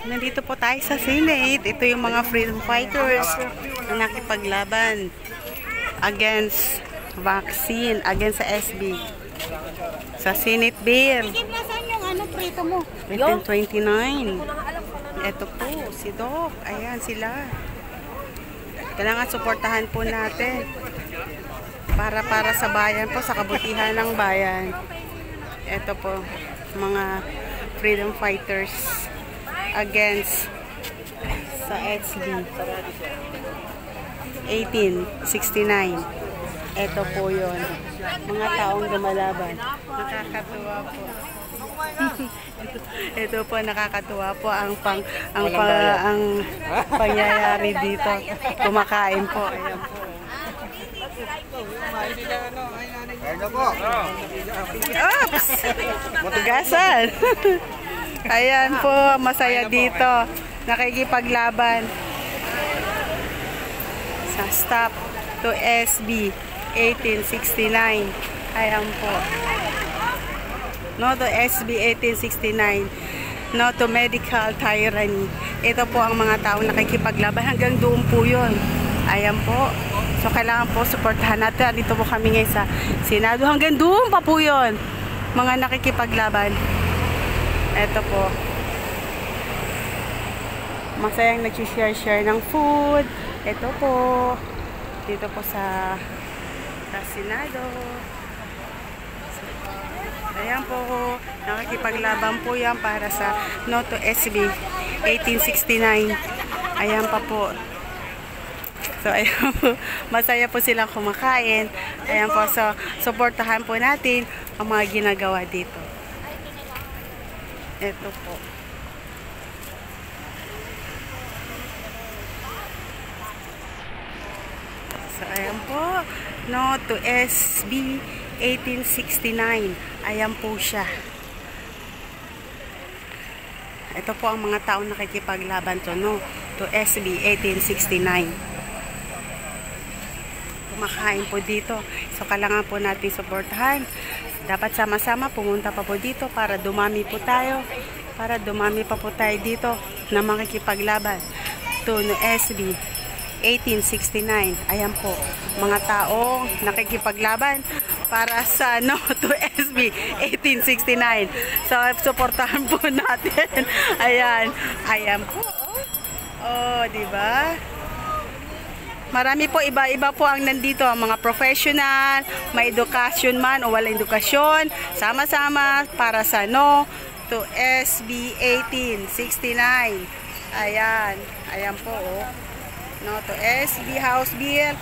Nandito po tayo sa Senate. Ito yung mga freedom fighters na nakipaglaban against vaccine, against sa SB. Sa Senate bill. Nasaan yung ano, prito mo? 1929. Ito po, si Doc. Ayan sila. Kailangan suportahan po natin. Para sa bayan po, sa kabutihan ng bayan. Ito po, mga freedom fighters against sa SB 1869. Ito po yun. Mga taong lumalaban. Nakakatuwa po. Ito po, nakakatuwa po ang pangyayari dito. Kumakain po. Ayan po. Oops! Matigasan! Ayan po, masaya dito. Nakikipaglaban sa Stop to SB 1869. Ayan po. No to SB 1869. No to medical tyranny. Ito po ang mga taong nakikipaglaban. Hanggang doon po yun. Ayan po. So, kailangan po suportahan natin. Dito po kami ngayon sa Senado. Hanggang doon pa po yun. Mga nakikipaglaban. Ito po. Masayang nag-share ng food. Ito po. Dito po sa Senado. Ayan po. Nakikipaglaban po yan para sa No to SB 1869. Ayan pa po. So, ayan po. Masaya po silang kumakain. Ayan po. So, suportahan po natin ang mga ginagawa dito. Ito po. So, ayan po. No to SB 1869. Ayan po siya. Ito po ang mga taong nakikipaglaban to. No to SB 1869. Kumakain po dito. So, kailangan po natin suportahan. Dapat sama-sama pumunta pa po dito para dumami po tayo. Para dumami pa po tayo dito na makikipaglaban. To no SB 1869. Ayan po. Mga taong nakikipaglaban para sa No to SB 1869. So, suportahan po natin. Ayan. Ayan po. Oh, diba? Marami po, iba-iba po ang nandito, ang mga professional, may edukasyon man o wala edukasyon, sama-sama para sa No to SB 1869. Ayan, ayan po oh. No to SB House Bill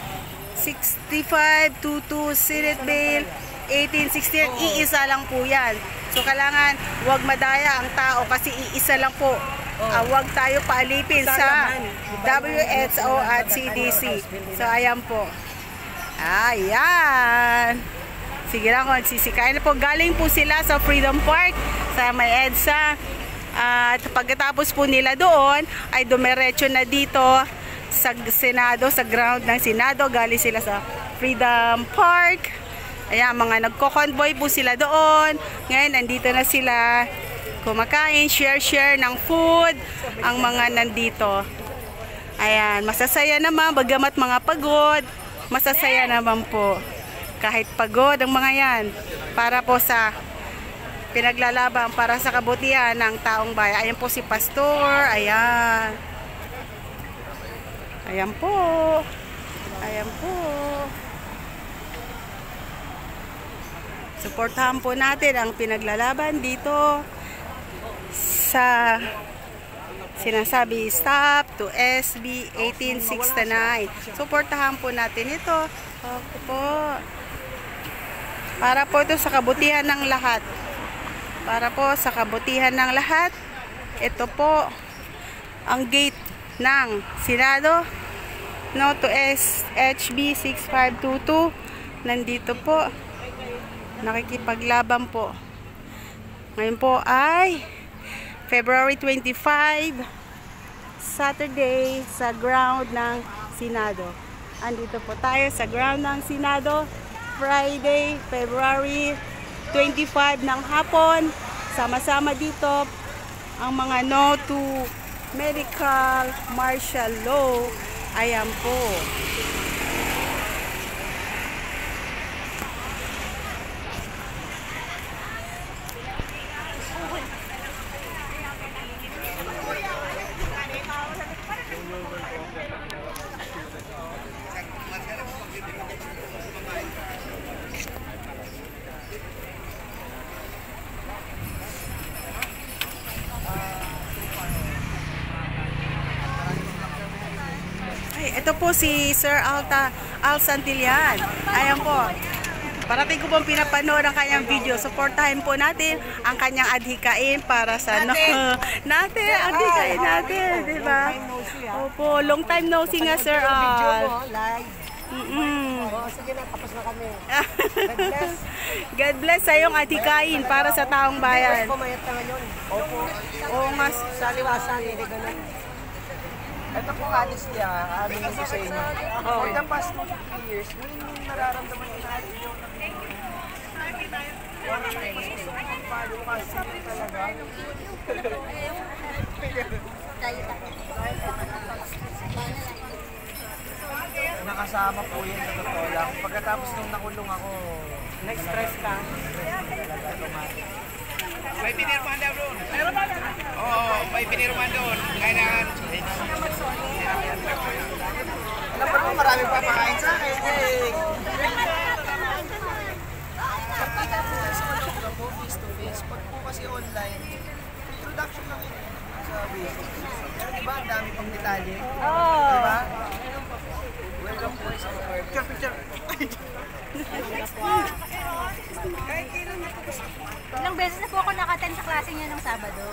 6522 Senate Bill 1868. Iisa lang po yan. So kailangan wag madaya ang tao kasi iisa lang po. Huwag tayo paalipin sa WHO at CDC. So, ayan po. Ayan. Sige lang, magsisikain na po. Galing po sila sa Freedom Park, sa may EDSA. At pagkatapos po nila doon, ay dumiretso na dito sa Senado, sa ground ng Senado. Galing sila sa Freedom Park. Ayan, mga nagko-convoy po sila doon. Ngayon, nandito na sila. Kumakain, share ng food ang mga nandito. Ayan, masasaya naman, bagamat mga pagod, masasaya naman po. Kahit pagod ang mga yan, para po sa pinaglalaban, para sa kabutihan ng taong bayan. Ayan po si Pastor, ayan. Ayan po. Ayan po. Suportahan po natin ang pinaglalaban dito sa sinasabi Stop to SB 1869. Suportahan po natin ito. Okay po. Para po ito sa kabutihan ng lahat. Para po sa kabutihan ng lahat. Ito po ang gate ng Senado. No to HB 6522. Nandito po. Nakikipaglaban po. Ngayon po ay February 25, Saturday, sa ground ng Senado. Andito po tayo sa ground ng Senado, Friday, February 25 ng hapon. Sama-sama dito ang mga No to medical martial law. Ayan po. Ay, ito po si Sir Al Santillan. Ayan po. Parating ko pong pinapanood ang kanyang video. Supportahin po natin ang kanyang adhikain para sa natin, adhikain natin, di ba? Opo, long time no see nga Sir Al. Sige na, tapos na kami. God bless. God bless sa iyong adhikain para sa taong bayan. Pumayat na ngayon. Opo. Oo nga. Saliwasan, hindi ganun. Ito po honestly aming ko sa inyo. For the past 2 years, may nararamdaman ko na yung paano kasi talaga. Nakasama po yun sa totoo lang. Pagkatapos nung nakulong ako, Na-stress ka. May pinirmahan daw doon. Oo, may pinirmahan doon. Kailangan. alam mo maraming papakain sa akin. Pagkita po sa mga po, face to face. Pag po kasi online, introduction lang yun sa basic. Pero diba, ang dami pang detalye. Diba? Welcome po sa picture. Ilang beses na po ako nakaten sa klase niya nung Sabado.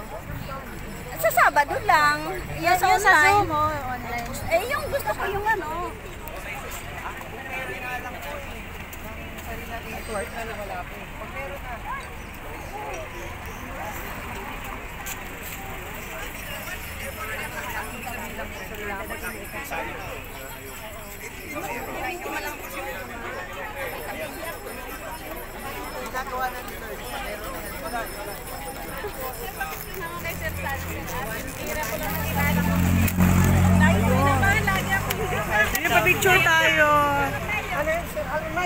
Sa Sabado lang. Yan yung sa Zoom mo, online. Eh, yung gusto ko yung ano. Network na wala po. Pag meron na. Ginagawa na nito. Meron na. Wala.